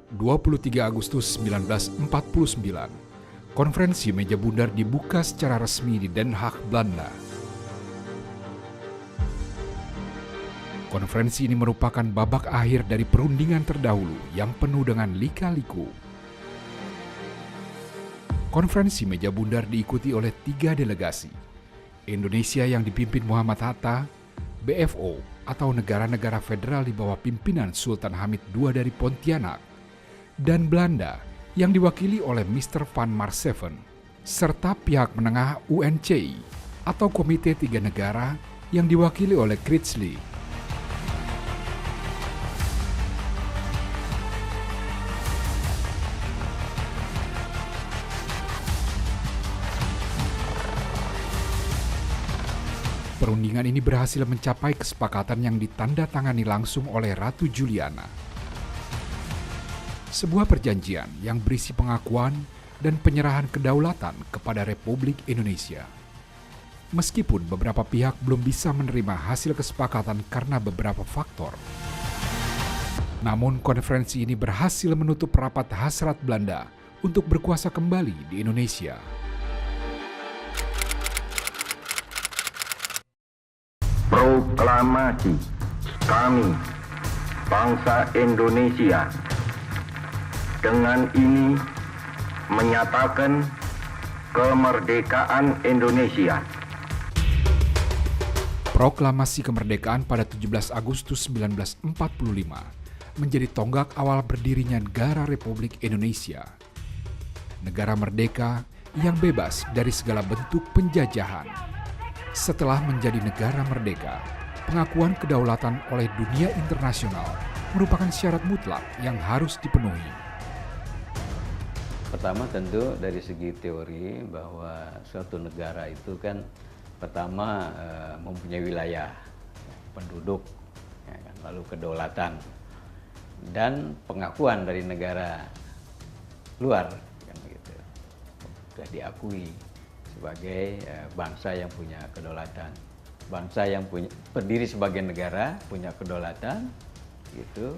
23 Agustus 1949, konferensi meja bundar dibuka secara resmi di Den Haag, Belanda. Konferensi ini merupakan babak akhir dari perundingan terdahulu yang penuh dengan lika-liku. Konferensi meja bundar diikuti oleh 3 delegasi. Indonesia yang dipimpin Muhammad Hatta, BFO atau negara-negara federal di bawah pimpinan Sultan Hamid II dari Pontianak, dan Belanda yang diwakili oleh Mr. Van Maarseven, serta pihak menengah UNCI atau Komite 3 Negara yang diwakili oleh Critchley. Perundingan ini berhasil mencapai kesepakatan yang ditandatangani langsung oleh Ratu Juliana. Sebuah perjanjian yang berisi pengakuan dan penyerahan kedaulatan kepada Republik Indonesia. Meskipun beberapa pihak belum bisa menerima hasil kesepakatan karena beberapa faktor. Namun konferensi ini berhasil menutup rapat hasrat Belanda untuk berkuasa kembali di Indonesia. Proklamasi kami, bangsa Indonesia, dengan ini menyatakan kemerdekaan Indonesia. Proklamasi kemerdekaan pada 17 Agustus 1945 menjadi tonggak awal berdirinya negara Republik Indonesia. Negara merdeka yang bebas dari segala bentuk penjajahan. Setelah menjadi negara merdeka, pengakuan kedaulatan oleh dunia internasional merupakan syarat mutlak yang harus dipenuhi. Pertama tentu dari segi teori bahwa suatu negara itu kan pertama mempunyai wilayah, penduduk, ya kan, lalu kedaulatan dan pengakuan dari negara luar, kan begitu, sudah diakui sebagai bangsa yang punya kedaulatan, bangsa yang berdiri sebagai negara punya kedaulatan, gitu.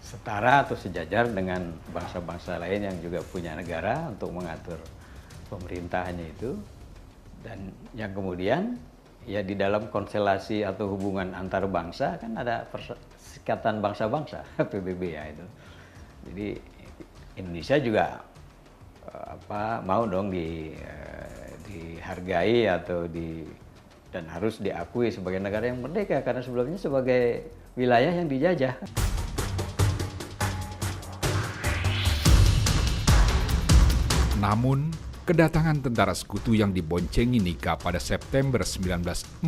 Setara atau sejajar dengan bangsa-bangsa lain yang juga punya negara untuk mengatur pemerintahnya itu. Dan yang kemudian ya di dalam konstelasi atau hubungan antar bangsa kan ada Perserikatan Bangsa-Bangsa PBB ya itu. Jadi Indonesia juga mau dong dihargai atau dan harus diakui sebagai negara yang merdeka karena sebelumnya sebagai wilayah yang dijajah. Namun, kedatangan tentara sekutu yang diboncengi Nika pada September 1945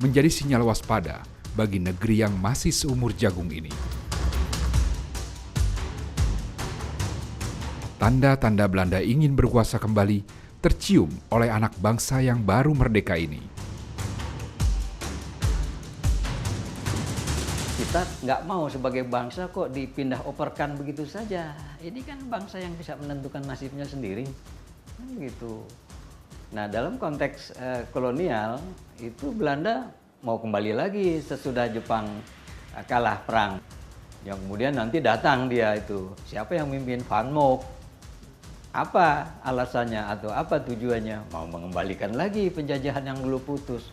menjadi sinyal waspada bagi negeri yang masih seumur jagung ini. Tanda-tanda Belanda ingin berkuasa kembali tercium oleh anak bangsa yang baru merdeka ini. Kita nggak mau sebagai bangsa kok dipindah operkan begitu saja. Ini kan bangsa yang bisa menentukan nasibnya sendiri, kan begitu. Nah dalam konteks kolonial itu Belanda mau kembali lagi sesudah Jepang kalah perang. Yang kemudian nanti datang dia itu, siapa yang memimpin? Van Mook. Apa alasannya atau apa tujuannya? Mau mengembalikan lagi penjajahan yang dulu putus.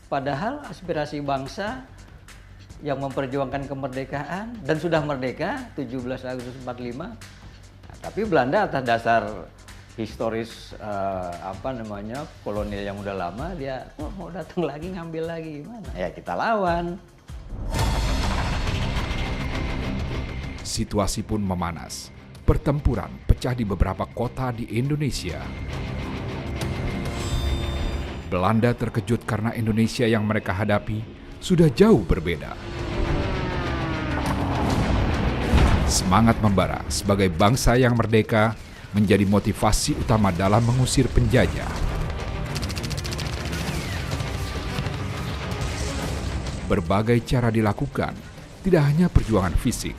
Padahal aspirasi bangsa yang memperjuangkan kemerdekaan dan sudah merdeka 17 Agustus 45. Nah, tapi Belanda atas dasar historis kolonial yang udah lama dia mau datang lagi ngambil lagi gimana? Ya kita lawan. Situasi pun memanas. Pertempuran pecah di beberapa kota di Indonesia. Belanda terkejut karena Indonesia yang mereka hadapi sudah jauh berbeda. Semangat membara sebagai bangsa yang merdeka menjadi motivasi utama dalam mengusir penjajah. Berbagai cara dilakukan, tidak hanya perjuangan fisik.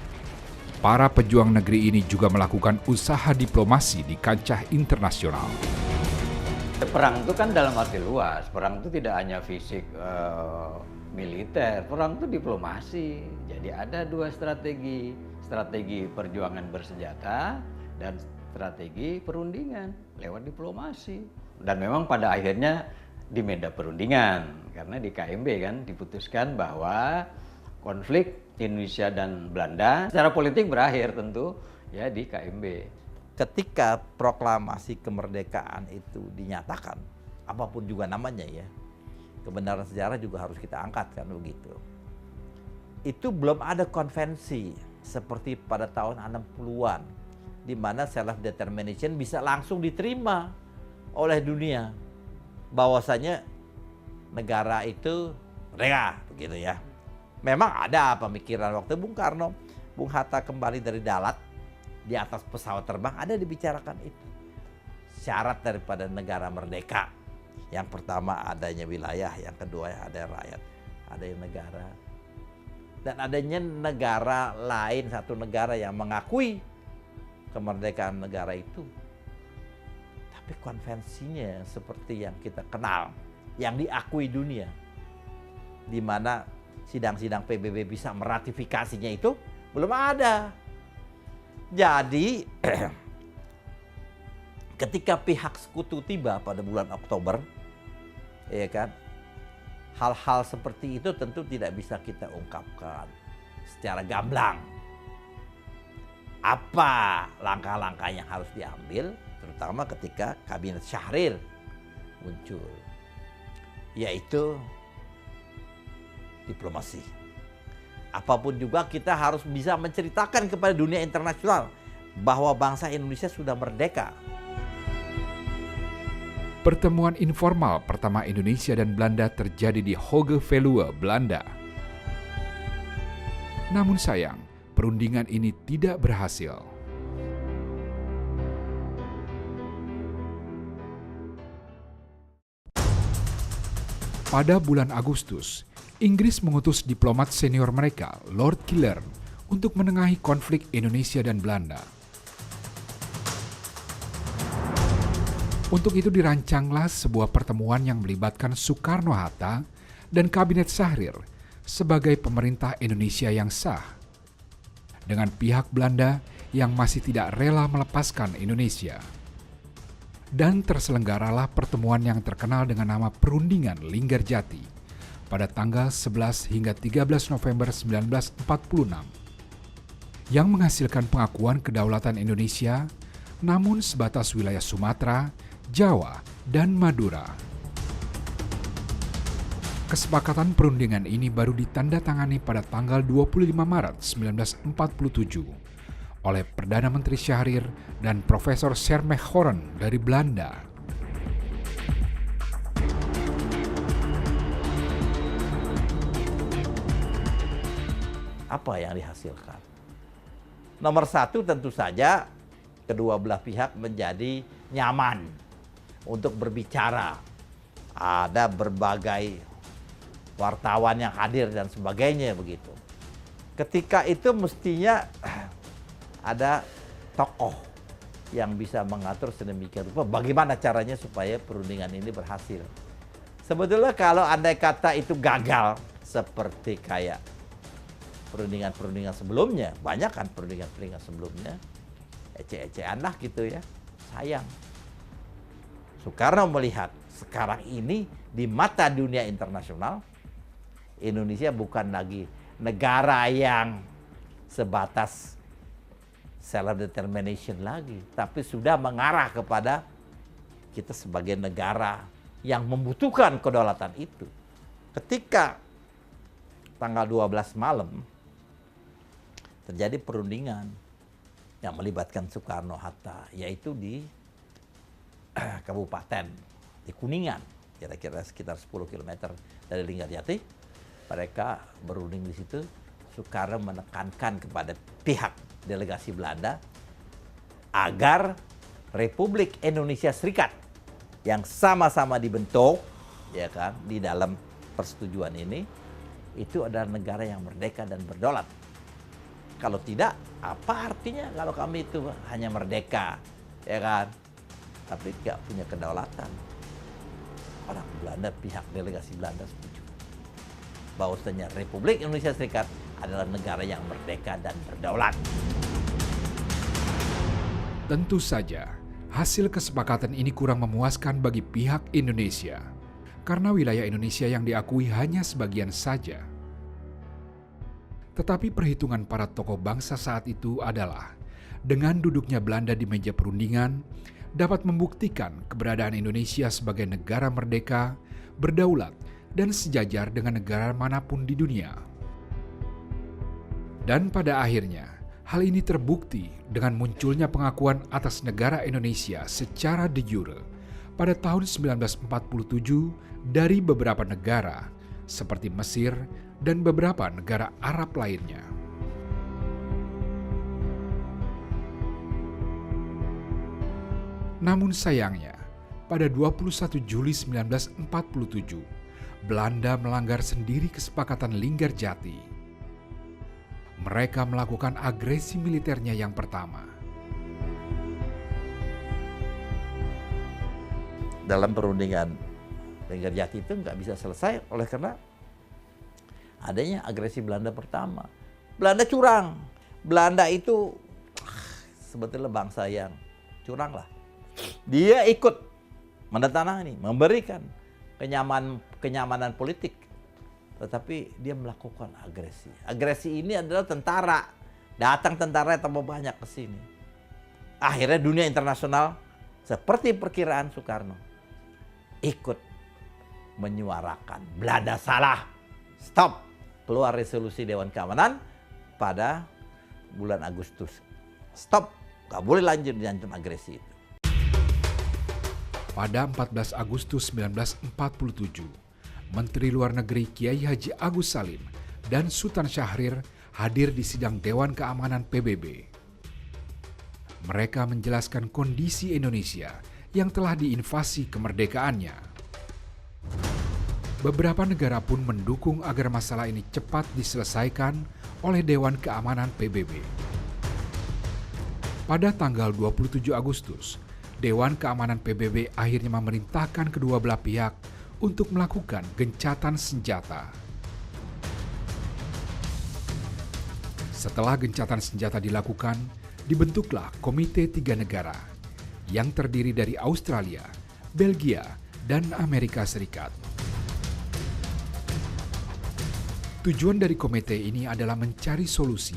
Para pejuang negeri ini juga melakukan usaha diplomasi di kancah internasional. Perang itu kan dalam arti luas. Perang itu tidak hanya fisik, militer, perang itu diplomasi. Jadi ada dua strategi, strategi perjuangan bersenjata dan strategi perundingan lewat diplomasi. Dan memang pada akhirnya di medan perundingan, karena di KMB kan diputuskan bahwa konflik Indonesia dan Belanda secara politik berakhir tentu ya di KMB. Ketika proklamasi kemerdekaan itu dinyatakan, apapun juga namanya ya, kebenaran sejarah juga harus kita angkat kan begitu. Itu belum ada konvensi seperti pada tahun 60-an di mana self determination bisa langsung diterima oleh dunia. Bahwasanya negara itu merdeka begitu ya. Memang ada pemikiran waktu Bung Karno, Bung Hatta kembali dari Dalat di atas pesawat terbang ada dibicarakan itu. Syarat daripada negara merdeka. Yang pertama adanya wilayah, yang kedua ada rakyat, ada yang negara. Dan adanya negara lain, satu negara yang mengakui kemerdekaan negara itu. Tapi konvensinya seperti yang kita kenal, yang diakui dunia. Di mana sidang-sidang PBB bisa meratifikasinya itu belum ada. Jadi ketika pihak sekutu tiba pada bulan Oktober, ya kan, hal-hal seperti itu tentu tidak bisa kita ungkapkan secara gamblang. Apa langkah-langkah yang harus diambil, terutama ketika kabinet Syahrir muncul, yaitu diplomasi. Apapun juga kita harus bisa menceritakan kepada dunia internasional bahwa bangsa Indonesia sudah merdeka. Pertemuan informal pertama Indonesia dan Belanda terjadi di Hoge Veluwe, Belanda. Namun sayang, perundingan ini tidak berhasil. Pada bulan Agustus, Inggris mengutus diplomat senior mereka, Lord Killern, untuk menengahi konflik Indonesia dan Belanda. Untuk itu dirancanglah sebuah pertemuan yang melibatkan Soekarno-Hatta dan Kabinet Syahrir sebagai pemerintah Indonesia yang sah, dengan pihak Belanda yang masih tidak rela melepaskan Indonesia. Dan terselenggaralah pertemuan yang terkenal dengan nama Perundingan Linggarjati pada tanggal 11 hingga 13 November 1946 yang menghasilkan pengakuan kedaulatan Indonesia namun sebatas wilayah Sumatera, Jawa, dan Madura. Kesepakatan perundingan ini baru ditandatangani pada tanggal 25 Maret 1947 oleh Perdana Menteri Syahrir dan Profesor Schermerhorn dari Belanda. Apa yang dihasilkan? Nomor satu tentu saja kedua belah pihak menjadi nyaman untuk berbicara. Ada berbagai wartawan yang hadir dan sebagainya begitu. Ketika itu mestinya ada tokoh yang bisa mengatur sedemikian rupa bagaimana caranya supaya perundingan ini berhasil. Sebetulnya kalau andai kata itu gagal seperti kayak perundingan-perundingan sebelumnya, banyak kan perundingan-perundingan sebelumnya, ece-ecean lah gitu ya, sayang. Soekarno melihat sekarang ini di mata dunia internasional, Indonesia bukan lagi negara yang sebatas self-determination lagi, tapi sudah mengarah kepada kita sebagai negara yang membutuhkan kedaulatan itu. Ketika tanggal 12 malam, terjadi perundingan yang melibatkan Soekarno-Hatta, yaitu di kabupaten, di Kuningan, kira-kira sekitar 10 km dari Linggarjati. Mereka berunding di situ. Soekarno menekankan kepada pihak delegasi Belanda agar Republik Indonesia Serikat yang sama-sama dibentuk, ya kan, di dalam persetujuan ini, itu adalah negara yang merdeka dan berdaulat. Kalau tidak, apa artinya kalau kami itu hanya merdeka, ya kan? Tapi nggak punya kedaulatan. Orang Belanda, pihak delegasi Belanda setuju. bahwasanya Republik Indonesia Serikat adalah negara yang merdeka dan berdaulat. Tentu saja, hasil kesepakatan ini kurang memuaskan bagi pihak Indonesia, karena wilayah Indonesia yang diakui hanya sebagian saja. Tetapi perhitungan para tokoh bangsa saat itu adalah, dengan duduknya Belanda di meja perundingan, dapat membuktikan keberadaan Indonesia sebagai negara merdeka, berdaulat, dan sejajar dengan negara manapun di dunia. Dan pada akhirnya, hal ini terbukti dengan munculnya pengakuan atas negara Indonesia secara de jure pada tahun 1947 dari beberapa negara seperti Mesir dan beberapa negara Arab lainnya. Namun sayangnya, pada 21 Juli 1947, Belanda melanggar sendiri kesepakatan Linggarjati. Mereka melakukan agresi militernya yang pertama. Dalam perundingan Linggarjati itu nggak bisa selesai oleh karena adanya agresi Belanda pertama. Belanda curang. Belanda itu sebetulnya bangsa yang curang lah. Dia ikut menandatangani, memberikan kenyamanan politik, tetapi dia melakukan agresi. Agresi ini adalah tentara. Datang tentara tambah banyak ke sini. Akhirnya dunia internasional seperti perkiraan Soekarno ikut menyuarakan Belanda salah. Stop. Keluar resolusi Dewan Keamanan pada bulan Agustus. Stop. Gak boleh lanjut agresi itu. Pada 14 Agustus 1947, Menteri Luar Negeri Kiai Haji Agus Salim dan Sultan Syahrir hadir di sidang Dewan Keamanan PBB. Mereka menjelaskan kondisi Indonesia yang telah diinvasi kemerdekaannya. Beberapa negara pun mendukung agar masalah ini cepat diselesaikan oleh Dewan Keamanan PBB. Pada tanggal 27 Agustus, Dewan Keamanan PBB akhirnya memerintahkan kedua belah pihak untuk melakukan gencatan senjata. Setelah gencatan senjata dilakukan, dibentuklah Komite 3 Negara yang terdiri dari Australia, Belgia, dan Amerika Serikat. Tujuan dari komite ini adalah mencari solusi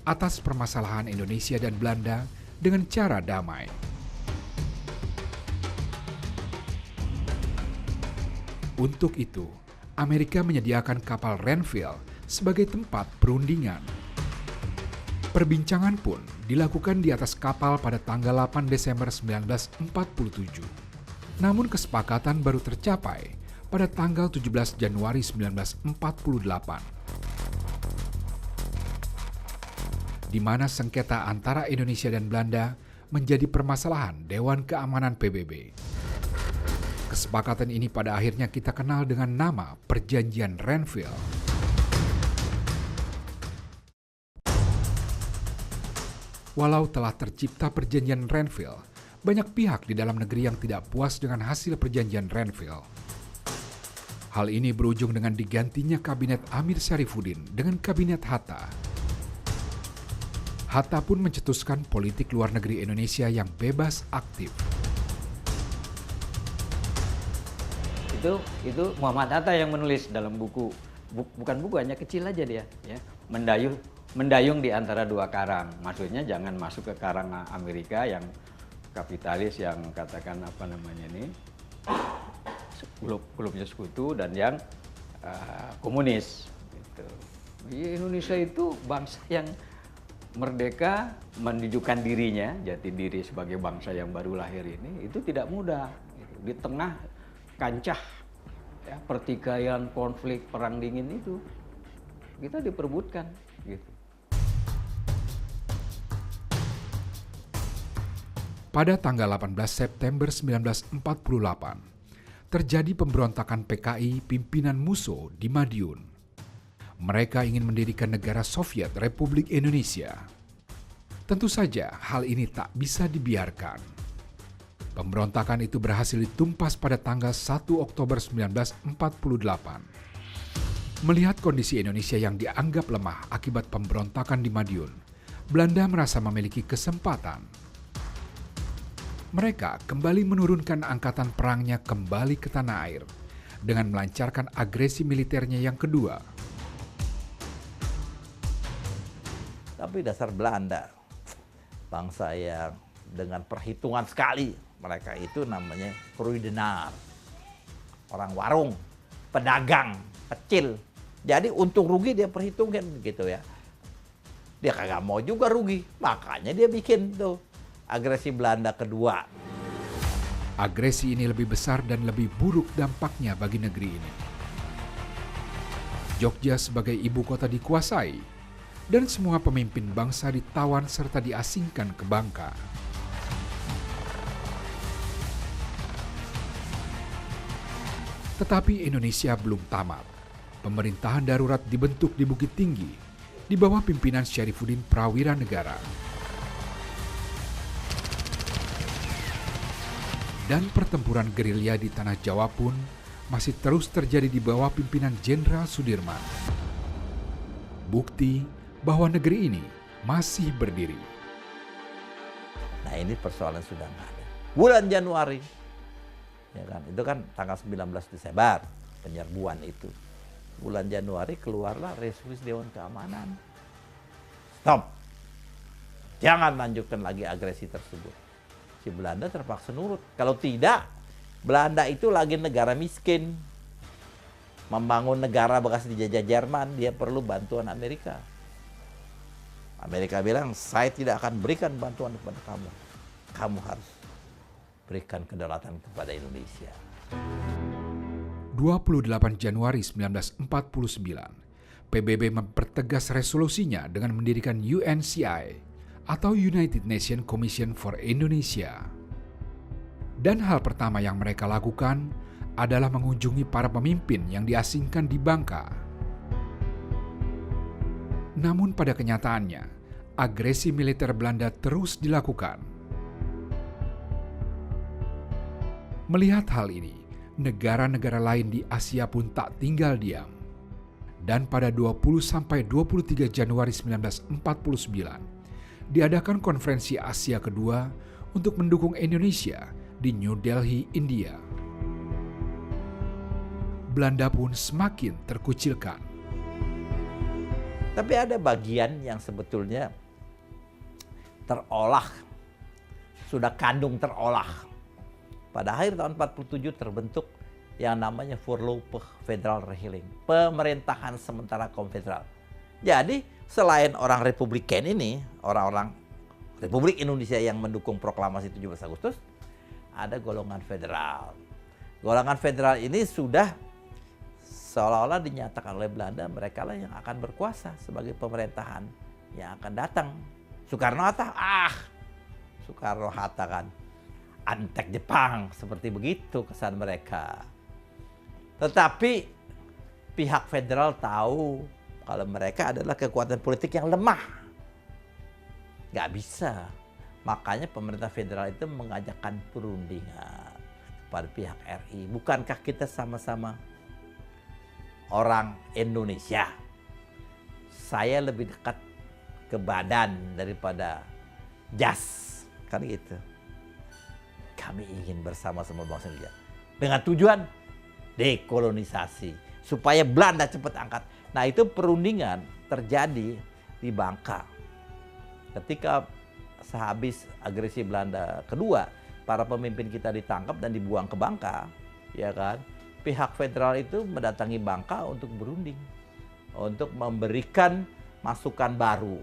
atas permasalahan Indonesia dan Belanda dengan cara damai. Untuk itu, Amerika menyediakan kapal Renville sebagai tempat perundingan. Perbincangan pun dilakukan di atas kapal pada tanggal 8 Desember 1947. Namun kesepakatan baru tercapai pada tanggal 17 Januari 1948. Di mana sengketa antara Indonesia dan Belanda menjadi permasalahan Dewan Keamanan PBB. Kesepakatan ini pada akhirnya kita kenal dengan nama Perjanjian Renville. Walau telah tercipta Perjanjian Renville, banyak pihak di dalam negeri yang tidak puas dengan hasil Perjanjian Renville. Hal ini berujung dengan digantinya Kabinet Amir Syarifuddin dengan Kabinet Hatta. Hatta pun mencetuskan politik luar negeri Indonesia yang bebas aktif. Itu Muhammad Hatta yang menulis dalam buku, bukan buku, hanya kecil aja dia, ya, mendayung di antara dua karang. Maksudnya jangan masuk ke karang Amerika yang kapitalis, yang katakan apa namanya ini, klubnya sekutu, dan yang komunis. Gitu. Indonesia itu bangsa yang merdeka, menunjukkan dirinya, jati diri sebagai bangsa yang baru lahir ini, itu tidak mudah. Di tengah kancah ya, pertikaian, konflik, perang dingin itu, kita diperebutkan. Gitu. Pada tanggal 18 September 1948, terjadi pemberontakan PKI pimpinan Musso di Madiun. Mereka ingin mendirikan negara Soviet Republik Indonesia. Tentu saja hal ini tak bisa dibiarkan. Pemberontakan itu berhasil ditumpas pada tanggal 1 Oktober 1948. Melihat kondisi Indonesia yang dianggap lemah akibat pemberontakan di Madiun, Belanda merasa memiliki kesempatan. Mereka kembali menurunkan angkatan perangnya kembali ke tanah air dengan melancarkan agresi militernya yang kedua. Tapi dasar Belanda, bangsa yang dengan perhitungan sekali, mereka itu namanya Kruidenaar, orang warung, pedagang kecil. Jadi untung rugi dia perhitungkan gitu ya. Dia kagak mau juga rugi, makanya dia bikin tuh agresi Belanda kedua. Agresi ini lebih besar dan lebih buruk dampaknya bagi negeri ini. Jogja sebagai ibu kota dikuasai, dan semua pemimpin bangsa ditawan serta diasingkan ke Bangka. Tetapi Indonesia belum tamat. Pemerintahan darurat dibentuk di Bukit Tinggi, di bawah pimpinan Syarifuddin Prawira Negara. Dan pertempuran gerilya di Tanah Jawa pun masih terus terjadi di bawah pimpinan Jenderal Sudirman. Bukti bahwa negeri ini masih berdiri. Nah ini persoalan sudah nggak ada. Bulan Januari, ya kan, itu kan tanggal 19 Desember penyerbuan itu. Bulan Januari keluarlah resolusi Dewan Keamanan. Stop. Jangan lanjutkan lagi agresi tersebut. Si Belanda terpaksa nurut. Kalau tidak, Belanda itu lagi negara miskin. Membangun negara bekas dijajah Jerman, dia perlu bantuan Amerika. Amerika bilang, saya tidak akan berikan bantuan kepada kamu. Kamu harus berikan kedaulatan kepada Indonesia. 28 Januari 1949, PBB mempertegas resolusinya dengan mendirikan UNCI atau United Nations Commission for Indonesia. Dan hal pertama yang mereka lakukan adalah mengunjungi para pemimpin yang diasingkan di Bangka. Namun pada kenyataannya, agresi militer Belanda terus dilakukan. Melihat hal ini, negara-negara lain di Asia pun tak tinggal diam. Dan pada 20-23 Januari 1949, diadakan konferensi Asia kedua untuk mendukung Indonesia di New Delhi, India. Belanda pun semakin terkucilkan. Tapi ada bagian yang sebetulnya terolah, sudah kandung terolah. Pada akhir tahun 47 terbentuk yang namanya Voorlopig Federal Regering, pemerintahan sementara konfederal. Jadi selain orang Republikan ini, orang-orang Republik Indonesia yang mendukung proklamasi 17 Agustus, ada golongan federal. Golongan federal ini sudah seolah-olah dinyatakan oleh Belanda, mereka lah yang akan berkuasa sebagai pemerintahan yang akan datang. Soekarno-Hatta, Soekarno-Hatta kan antek Jepang, seperti begitu kesan mereka. Tetapi pihak federal tahu kalau mereka adalah kekuatan politik yang lemah. Nggak bisa. Makanya pemerintah federal itu mengajakkan perundingan pada pihak RI. Bukankah kita sama-sama orang Indonesia? Saya lebih dekat ke badan daripada jas. Kan gitu. Kami ingin bersama-sama bangsa Indonesia. Dengan tujuan dekolonisasi. Supaya Belanda cepat angkat. Nah itu perundingan terjadi di Bangka. Ketika sehabis agresi Belanda kedua, para pemimpin kita ditangkap dan dibuang ke Bangka. Ya kan? Pihak federal itu mendatangi Bangka untuk berunding. Untuk memberikan masukan baru.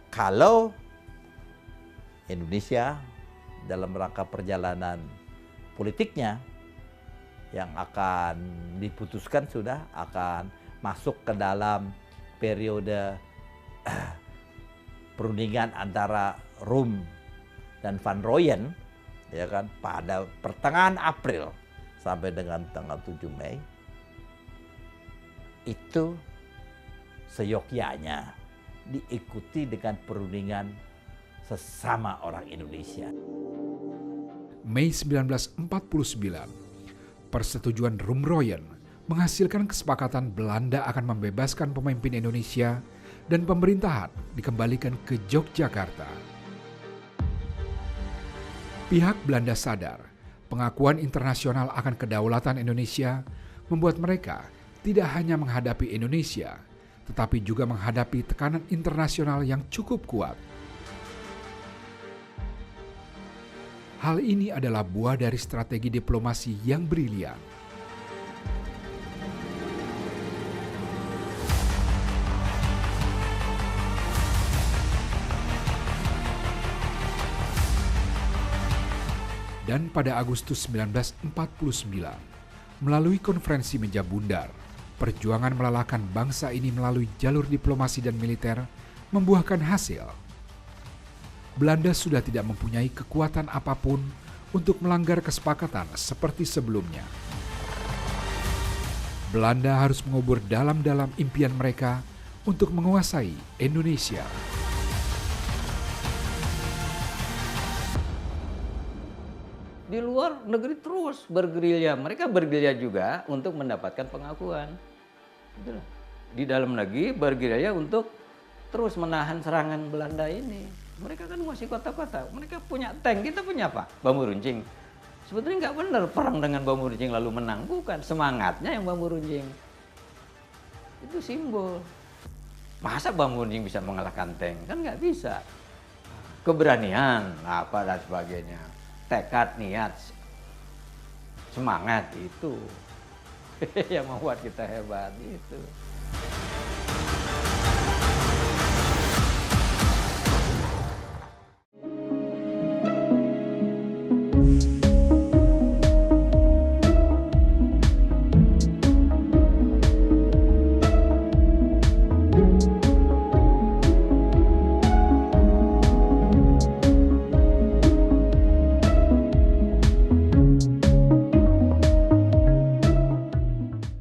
Kalau Indonesia dalam rangka perjalanan politiknya yang akan diputuskan sudah akan masuk ke dalam periode perundingan antara Rum dan Van Rooyen, ya kan, pada pertengahan April sampai dengan tanggal 7 Mei, itu seyogyanya diikuti dengan perundingan sesama orang Indonesia. Mei 1949, persetujuan Rum Rooyen menghasilkan kesepakatan Belanda akan membebaskan pemimpin Indonesia dan pemerintahan dikembalikan ke Yogyakarta. Pihak Belanda sadar pengakuan internasional akan kedaulatan Indonesia membuat mereka tidak hanya menghadapi Indonesia, tetapi juga menghadapi tekanan internasional yang cukup kuat. Hal ini adalah buah dari strategi diplomasi yang brilian. Dan pada Agustus 1949, melalui konferensi meja bundar, perjuangan melelahkan bangsa ini melalui jalur diplomasi dan militer membuahkan hasil. Belanda sudah tidak mempunyai kekuatan apapun untuk melanggar kesepakatan seperti sebelumnya. Belanda harus mengubur dalam-dalam impian mereka untuk menguasai Indonesia. Di luar negeri terus bergerilya. Mereka bergerilya juga untuk mendapatkan pengakuan. Di dalam negeri bergerilya untuk terus menahan serangan Belanda ini. Mereka kan masih kota-kota. Mereka punya tank, kita punya apa? Bambu runcing. Sebetulnya nggak benar perang dengan bambu runcing lalu menang. Bukan, semangatnya yang bambu runcing. Itu simbol. Masa bambu runcing bisa mengalahkan tank? Kan nggak bisa. Keberanian, apa dan sebagainya. Tekad, niat, semangat itu yang membuat kita hebat itu.